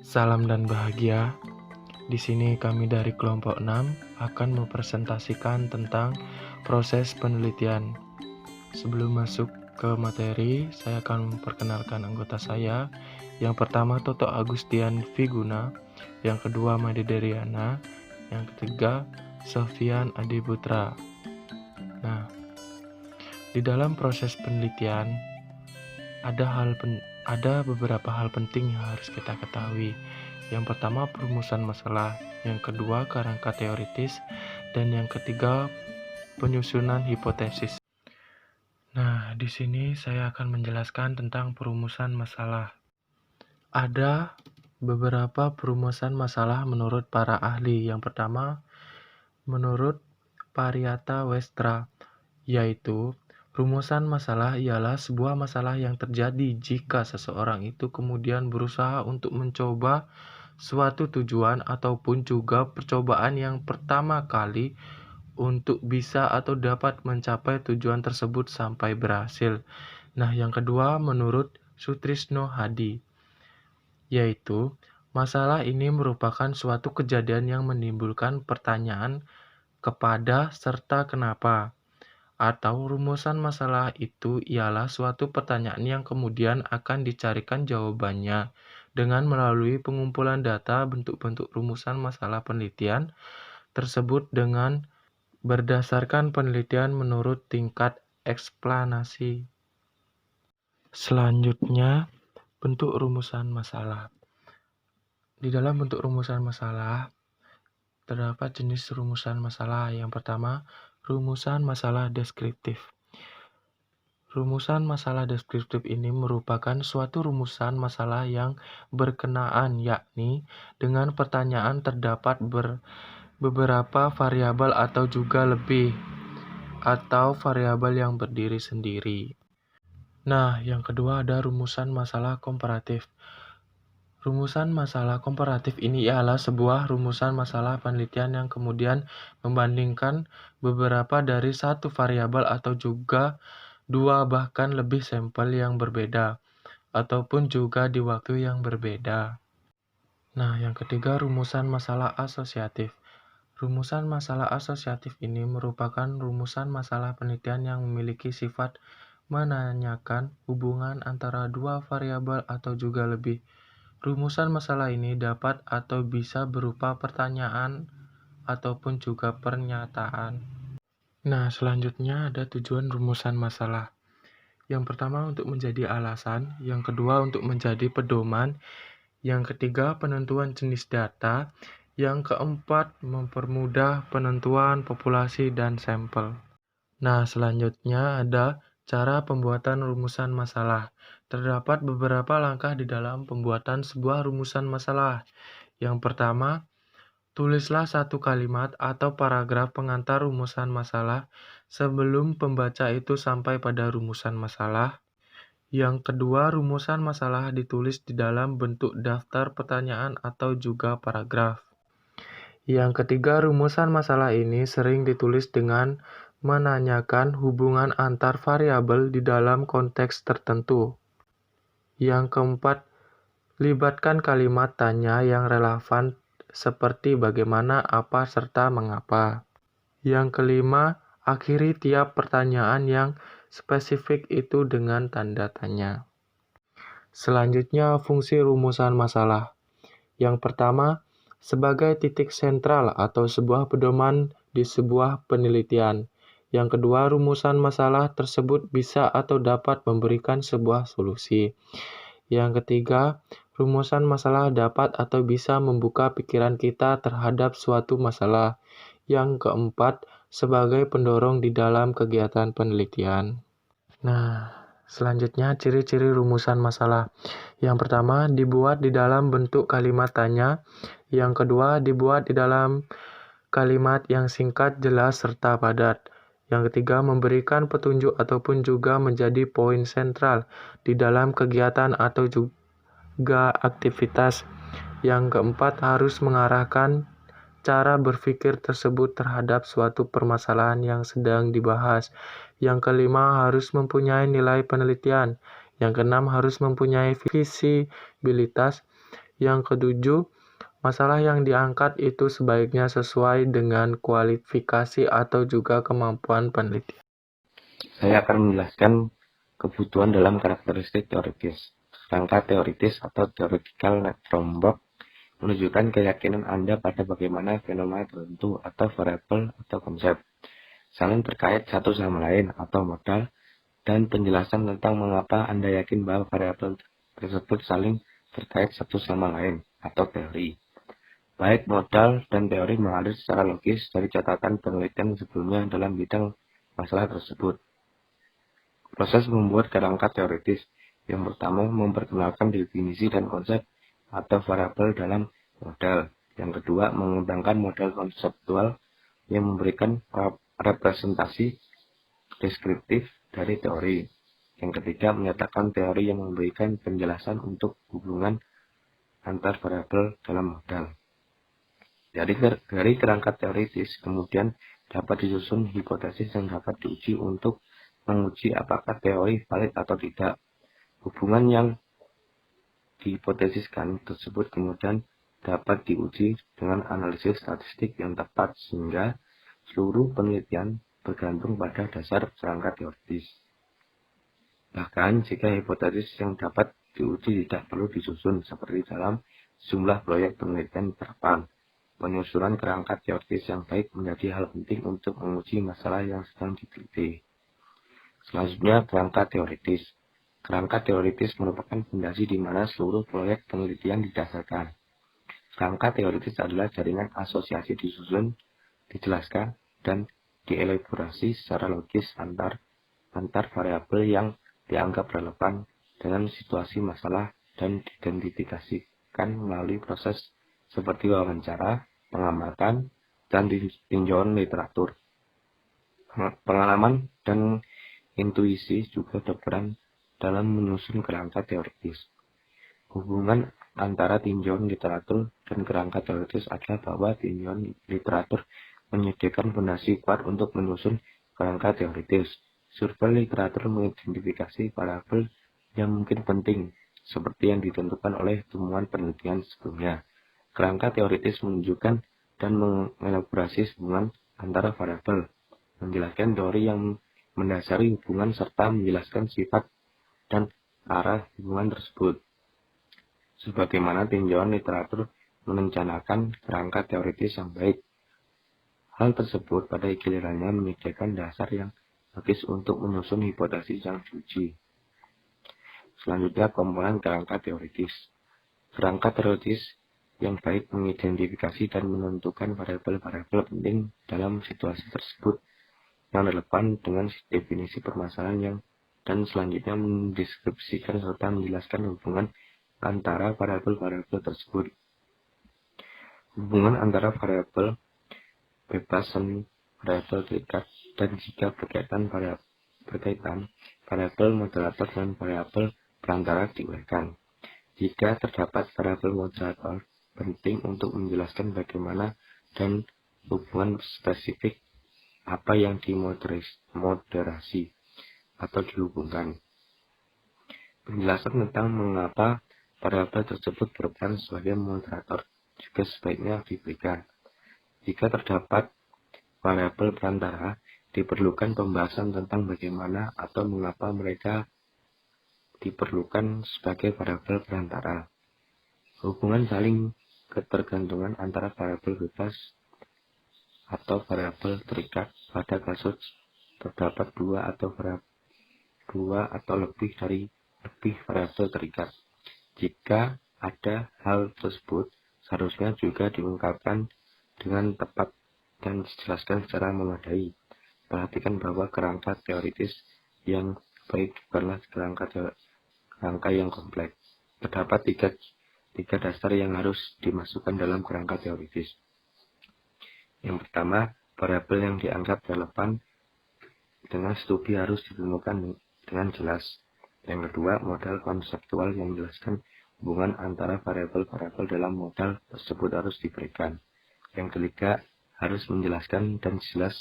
Salam dan bahagia. Di sini kami dari kelompok 6 akan mempresentasikan tentang proses penelitian. Sebelum masuk ke materi, saya akan memperkenalkan anggota saya. Yang pertama Toto Agustian Viguna, yang kedua Made Deriana, yang ketiga Sofian Adiputra. Nah, di dalam proses penelitian ada beberapa hal penting yang harus kita ketahui. Yang pertama, perumusan masalah. Yang kedua, kerangka teoritis. Dan yang ketiga, penyusunan hipotesis. Nah, di sini saya akan menjelaskan tentang perumusan masalah. Ada beberapa perumusan masalah menurut para ahli. Yang pertama, menurut Pariata Westra, yaitu rumusan masalah ialah sebuah masalah yang terjadi jika seseorang itu kemudian berusaha untuk mencoba suatu tujuan ataupun juga percobaan yang pertama kali untuk bisa atau dapat mencapai tujuan tersebut sampai berhasil. Nah, yang kedua menurut Sutrisno Hadi, yaitu masalah ini merupakan suatu kejadian yang menimbulkan pertanyaan kepada serta kenapa. Atau rumusan masalah itu ialah suatu pertanyaan yang kemudian akan dicarikan jawabannya dengan melalui pengumpulan data bentuk-bentuk rumusan masalah penelitian tersebut dengan berdasarkan penelitian menurut tingkat eksplanasi. Selanjutnya, bentuk rumusan masalah. Di dalam bentuk rumusan masalah, terdapat jenis rumusan masalah. Yang pertama, rumusan masalah deskriptif. Rumusan masalah deskriptif ini merupakan suatu rumusan masalah yang berkenaan, yakni dengan pertanyaan terdapat beberapa variabel atau juga lebih, atau variabel yang berdiri sendiri. Nah, yang kedua ada rumusan masalah komparatif. Rumusan masalah komparatif ini ialah sebuah rumusan masalah penelitian yang kemudian membandingkan beberapa dari satu variabel atau juga dua bahkan lebih sampel yang berbeda, ataupun juga di waktu yang berbeda. Nah, yang ketiga rumusan masalah asosiatif. Rumusan masalah asosiatif ini merupakan rumusan masalah penelitian yang memiliki sifat menanyakan hubungan antara dua variabel atau juga lebih. Rumusan masalah ini dapat atau bisa berupa pertanyaan ataupun juga pernyataan. Nah, selanjutnya ada tujuan rumusan masalah. Yang pertama untuk menjadi alasan, yang kedua untuk menjadi pedoman, yang ketiga penentuan jenis data, yang keempat mempermudah penentuan populasi dan sampel. Nah, selanjutnya ada cara pembuatan rumusan masalah. Terdapat beberapa langkah di dalam pembuatan sebuah rumusan masalah. Yang pertama, tulislah satu kalimat atau paragraf pengantar rumusan masalah sebelum pembaca itu sampai pada rumusan masalah. Yang kedua, rumusan masalah ditulis di dalam bentuk daftar pertanyaan atau juga paragraf. Yang ketiga, rumusan masalah ini sering ditulis dengan menanyakan hubungan antar variabel di dalam konteks tertentu. Yang keempat, libatkan kalimat tanya yang relevan seperti bagaimana, apa, serta mengapa. Yang kelima, akhiri tiap pertanyaan yang spesifik itu dengan tanda tanya. Selanjutnya, fungsi rumusan masalah. Yang pertama, sebagai titik sentral atau sebuah pedoman di sebuah penelitian. Yang kedua, rumusan masalah tersebut bisa atau dapat memberikan sebuah solusi. Yang ketiga, rumusan masalah dapat atau bisa membuka pikiran kita terhadap suatu masalah. Yang keempat, sebagai pendorong di dalam kegiatan penelitian. Nah, selanjutnya ciri-ciri rumusan masalah. Yang pertama, dibuat di dalam bentuk kalimat tanya. Yang kedua, dibuat di dalam kalimat yang singkat, jelas, serta padat. Yang ketiga, memberikan petunjuk ataupun juga menjadi poin sentral di dalam kegiatan atau juga aktivitas. Yang keempat, harus mengarahkan cara berpikir tersebut terhadap suatu permasalahan yang sedang dibahas. Yang kelima, harus mempunyai nilai penelitian. Yang keenam, harus mempunyai visibilitas. Yang ketujuh, masalah yang diangkat itu sebaiknya sesuai dengan kualifikasi atau juga kemampuan peneliti. Saya akan menjelaskan kebutuhan dalam karakteristik teoritis. Kerangka teoritis atau theoretical framework menunjukkan keyakinan Anda pada bagaimana fenomena tertentu atau variabel atau konsep saling terkait satu sama lain atau modal, dan penjelasan tentang mengapa Anda yakin bahwa variabel tersebut saling terkait satu sama lain atau teori. Baik modal dan teori mengalir secara logis dari catatan penelitian sebelumnya dalam bidang masalah tersebut. Proses membuat kerangka teoritis. Yang pertama, memperkenalkan definisi dan konsep atau variabel dalam modal. Yang kedua, mengembangkan model konseptual yang memberikan representasi deskriptif dari teori. Yang ketiga, menyatakan teori yang memberikan penjelasan untuk hubungan antar variabel dalam modal. Dari kerangka teoritis, kemudian dapat disusun hipotesis yang dapat diuji untuk menguji apakah teori valid atau tidak. Hubungan yang dihipotesiskan tersebut kemudian dapat diuji dengan analisis statistik yang tepat sehingga seluruh penelitian bergantung pada dasar kerangka teoritis. Bahkan jika hipotesis yang dapat diuji tidak perlu disusun seperti dalam sejumlah proyek penelitian terapkan. Penyusunan kerangka teoritis yang baik menjadi hal penting untuk menguji masalah yang sedang diteliti. Selanjutnya, kerangka teoritis. Kerangka teoritis merupakan fondasi di mana seluruh proyek penelitian didasarkan. Kerangka teoritis adalah jaringan asosiasi disusun, dijelaskan, dan dielaborasi secara logis antar variabel yang dianggap relevan dengan situasi masalah dan diidentifikasikan melalui proses seperti wawancara, pengamatan, dan tinjauan literatur. Pengalaman dan intuisi juga berperan dalam menyusun kerangka teoritis. Hubungan antara tinjauan literatur dan kerangka teoritis adalah bahwa tinjauan literatur menyediakan fondasi kuat untuk menyusun kerangka teoritis. Survei literatur mengidentifikasi variabel yang mungkin penting, seperti yang ditentukan oleh temuan penelitian sebelumnya. Kerangka teoritis menunjukkan dan mengelaborasi hubungan antara variabel, menjelaskan teori yang mendasari hubungan serta menjelaskan sifat dan arah hubungan tersebut. Sebagaimana tinjauan literatur merencanakan kerangka teoritis yang baik. Hal tersebut pada gilirannya menyediakan dasar yang logis untuk menyusun hipotesis yang diuji. Selanjutnya, komponen kerangka teoritis. Kerangka teoritis yang baik mengidentifikasi dan menentukan variabel-variabel penting dalam situasi tersebut yang relevan dengan definisi permasalahan dan selanjutnya mendeskripsikan serta menjelaskan hubungan antara variabel-variabel tersebut. Hubungan antara variabel bebas dan variabel terikat, dan jika berkaitan variabel moderator dan variabel perantara diuraikan. Jika terdapat variabel moderator penting untuk menjelaskan bagaimana dan hubungan spesifik apa yang dimoderasi atau dihubungkan. Penjelasan tentang mengapa variabel tersebut berperan sebagai moderator juga sebaiknya diberikan. Jika terdapat variabel perantara, diperlukan pembahasan tentang bagaimana atau mengapa mereka diperlukan sebagai variabel perantara. Hubungan saling ketergantungan antara variabel bebas atau variabel terikat pada kasus terdapat dua atau lebih variabel terikat. Jika ada hal tersebut, seharusnya juga diungkapkan dengan tepat dan dijelaskan secara memadai. Perhatikan bahwa kerangka teoritis yang baik bukanlah kerangka yang kompleks. Terdapat tiga dasar yang harus dimasukkan dalam kerangka teoritis. Yang pertama, variabel yang dianggap relevan dengan studi harus ditemukan dengan jelas. Yang kedua, modal konseptual yang menjelaskan hubungan antara variabel-variabel dalam modal tersebut harus diberikan. Yang ketiga, harus menjelaskan dan jelas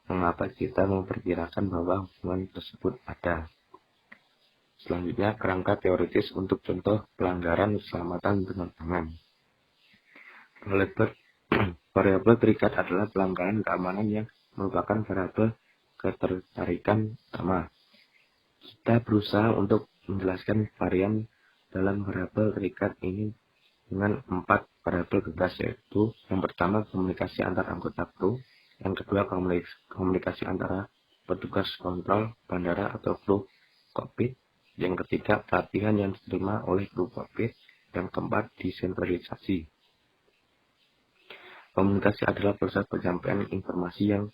mengapa kita memperkirakan bahwa hubungan tersebut ada. Selanjutnya, kerangka teoritis untuk contoh pelanggaran keselamatan penerbangan. Variabel terikat adalah pelanggaran keamanan yang merupakan variabel ketertarikan utama. Kita berusaha untuk menjelaskan varian dalam variabel terikat ini dengan 4 variabel bebas, yaitu yang pertama komunikasi antar anggota kru, yang kedua komunikasi antara petugas kontrol bandara atau kru kokpit, yang ketiga pelatihan yang diterima oleh kru kokpit, yang keempat desentralisasi. Komunikasi adalah proses penyampaian informasi yang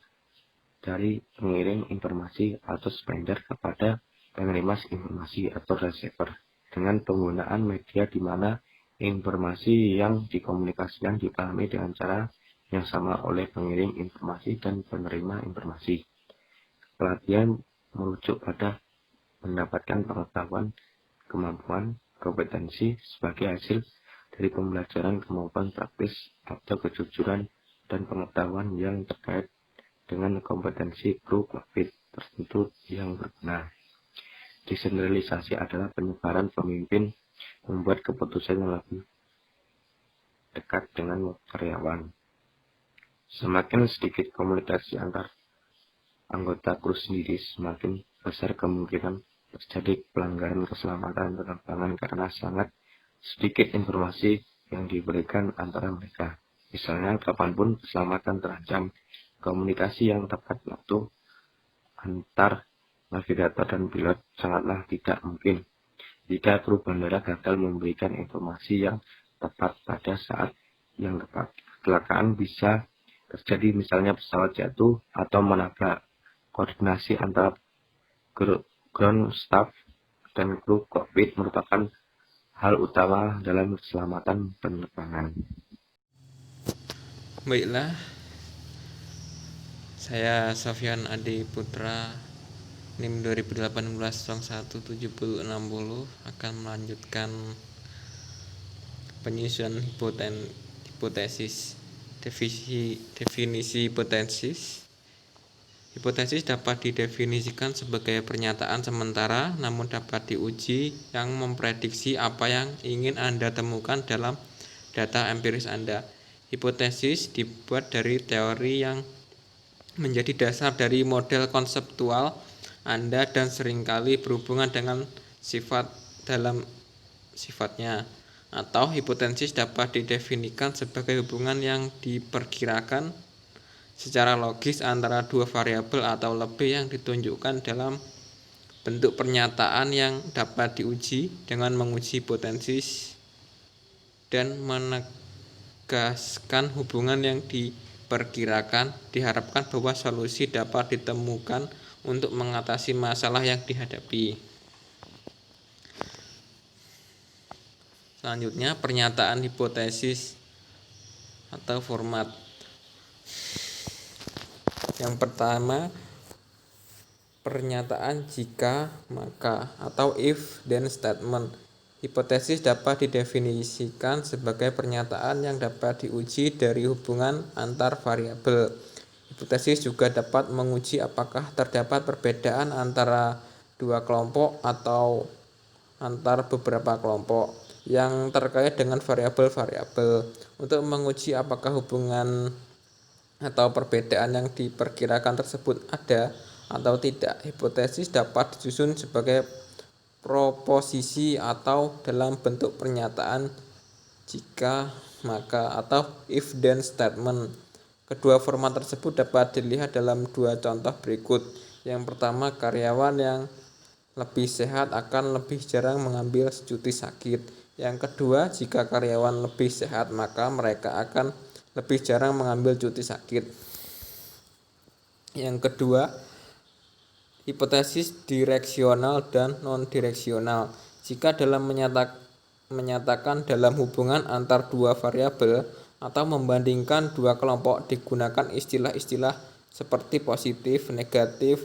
dari pengirim informasi atau sender kepada penerima informasi atau receiver dengan penggunaan media di mana informasi yang dikomunikasikan dipahami dengan cara yang sama oleh pengirim informasi dan penerima informasi. Pelatihan merujuk pada mendapatkan pengetahuan, kemampuan, kompetensi sebagai hasil dari pembelajaran kemampuan praktis atau kejujuran dan pengetahuan yang terkait dengan kompetensi kru kokpit tertentu yang berguna. Desentralisasi adalah penyebaran pemimpin membuat keputusan yang lebih dekat dengan karyawan. Semakin sedikit komunikasi antar anggota kru sendiri, semakin besar kemungkinan terjadi pelanggaran keselamatan penerbangan karena sangat sedikit informasi yang diberikan antara mereka. Misalnya, kapanpun keselamatan terancam, komunikasi yang tepat waktu antar navigator dan pilot sangatlah tidak mungkin. Jika kru bandara gagal memberikan informasi yang tepat pada saat yang tepat, kecelakaan bisa terjadi, misalnya pesawat jatuh atau menabrak. Koordinasi antara ground staff dan kru kokpit merupakan hal utama dalam keselamatan penerbangan. Baiklah, saya Sofyan Adi Putra, NIM 2018-017060 akan melanjutkan penyusunan hipotesis. Definisi hipotesis. Hipotesis dapat didefinisikan sebagai pernyataan sementara namun dapat diuji yang memprediksi apa yang ingin Anda temukan dalam data empiris Anda. Hipotesis dibuat dari teori yang menjadi dasar dari model konseptual Anda dan seringkali berhubungan dengan sifat dalam sifatnya. Atau hipotesis dapat didefinisikan sebagai hubungan yang diperkirakan secara logis antara dua variabel atau lebih yang ditunjukkan dalam bentuk pernyataan yang dapat diuji dengan menguji hipotesis dan menegaskan hubungan yang diperkirakan. Diharapkan bahwa solusi dapat ditemukan untuk mengatasi masalah yang dihadapi. Selanjutnya, pernyataan hipotesis atau format. Yang pertama, pernyataan jika, maka atau if then statement. Hipotesis dapat didefinisikan sebagai pernyataan yang dapat diuji dari hubungan antar variabel. Hipotesis juga dapat menguji apakah terdapat perbedaan antara dua kelompok atau antar beberapa kelompok yang terkait dengan variabel-variabel. Untuk menguji apakah hubungan atau perbedaan yang diperkirakan tersebut ada atau tidak, hipotesis dapat disusun sebagai proposisi atau dalam bentuk pernyataan jika, maka atau if then statement. Kedua format tersebut dapat dilihat dalam dua contoh berikut. Yang pertama, karyawan yang lebih sehat akan lebih jarang mengambil cuti sakit. Yang kedua, jika karyawan lebih sehat maka mereka akan lebih jarang mengambil cuti sakit. Yang kedua, hipotesis direksional dan non-direksional. Jika dalam menyatakan dalam hubungan antar dua variabel atau membandingkan dua kelompok digunakan istilah-istilah seperti positif, negatif,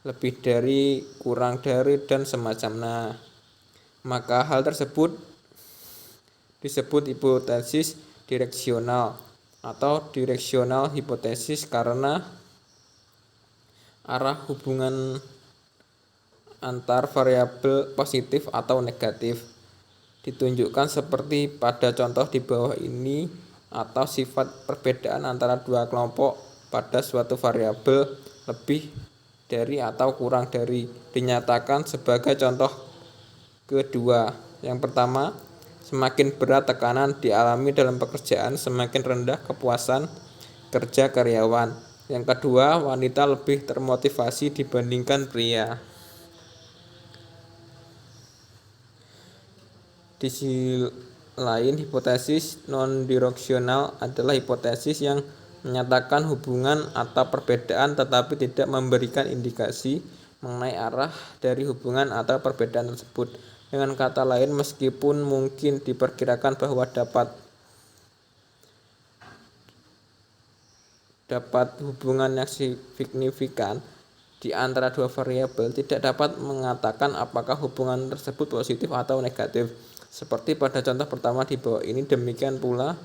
lebih dari, kurang dari, dan semacamnya, maka hal tersebut disebut hipotesis direksional atau direksional hipotesis karena arah antar variabel positif atau negatif. Ditunjukkan seperti pada contoh di bawah ini, atau sifat perbedaan antara dua kelompok pada suatu variabel lebih dari atau kurang dari dinyatakan sebagai contoh kedua. Yang pertama, semakin berat tekanan dialami dalam pekerjaan, semakin rendah kepuasan kerja karyawan. Yang kedua, wanita lebih termotivasi dibandingkan pria. Di sisi lain, hipotesis non-direksional adalah hipotesis yang menyatakan hubungan atau perbedaan tetapi tidak memberikan indikasi mengenai arah dari hubungan atau perbedaan tersebut. Dengan kata lain, meskipun mungkin diperkirakan bahwa dapat hubungan yang signifikan di antara dua variabel, tidak dapat mengatakan apakah hubungan tersebut positif atau negatif. Seperti pada contoh pertama di bawah ini, demikian pula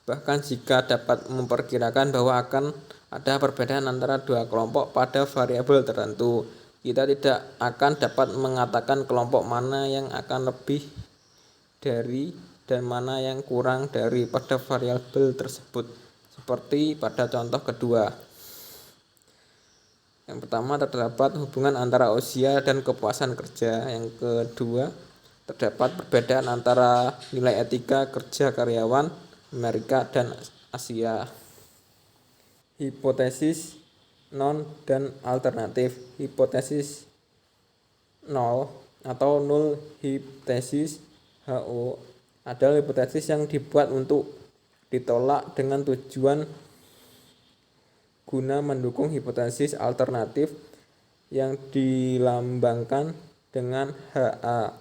bahkan jika dapat memperkirakan bahwa akan ada perbedaan antara dua kelompok pada variabel tertentu, kita tidak akan dapat mengatakan kelompok mana yang akan lebih dari dan mana yang kurang dari pada variabel tersebut. Seperti pada contoh kedua. Yang pertama, terdapat hubungan antara usia dan kepuasan kerja. Yang kedua, terdapat perbedaan antara nilai etika kerja karyawan Amerika dan Asia. Hipotesis non dan alternatif. Hipotesis nol atau null hypothesis (HO) adalah hipotesis yang dibuat untuk ditolak dengan tujuan guna mendukung hipotesis alternatif yang dilambangkan dengan HA.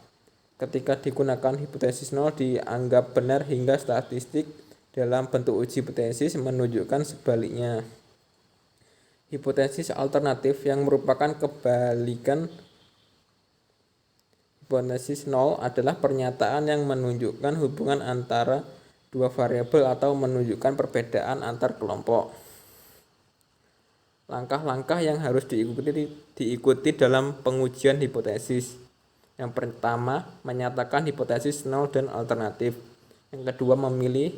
Ketika digunakan hipotesis nol dianggap benar hingga statistik dalam bentuk uji hipotesis menunjukkan sebaliknya. Hipotesis alternatif yang merupakan kebalikan hipotesis nol adalah pernyataan yang menunjukkan hubungan antara dua variabel atau menunjukkan perbedaan antar kelompok. Langkah-langkah yang harus diikuti dalam pengujian hipotesis. Yang pertama, menyatakan hipotesis nol dan alternatif. Yang kedua, memilih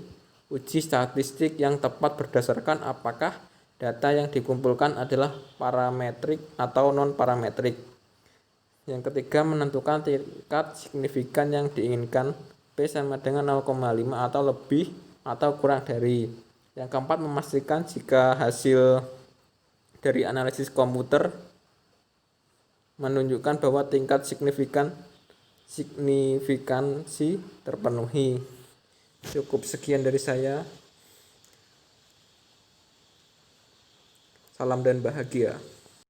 uji statistik yang tepat berdasarkan apakah data yang dikumpulkan adalah parametrik atau non-parametrik. Yang ketiga, menentukan tingkat signifikan yang diinginkan, P sama dengan 0,5 atau lebih atau kurang dari. Yang keempat, memastikan jika hasil dari analisis komputer menunjukkan bahwa tingkat signifikansi terpenuhi. Cukup sekian dari saya. Salam dan bahagia.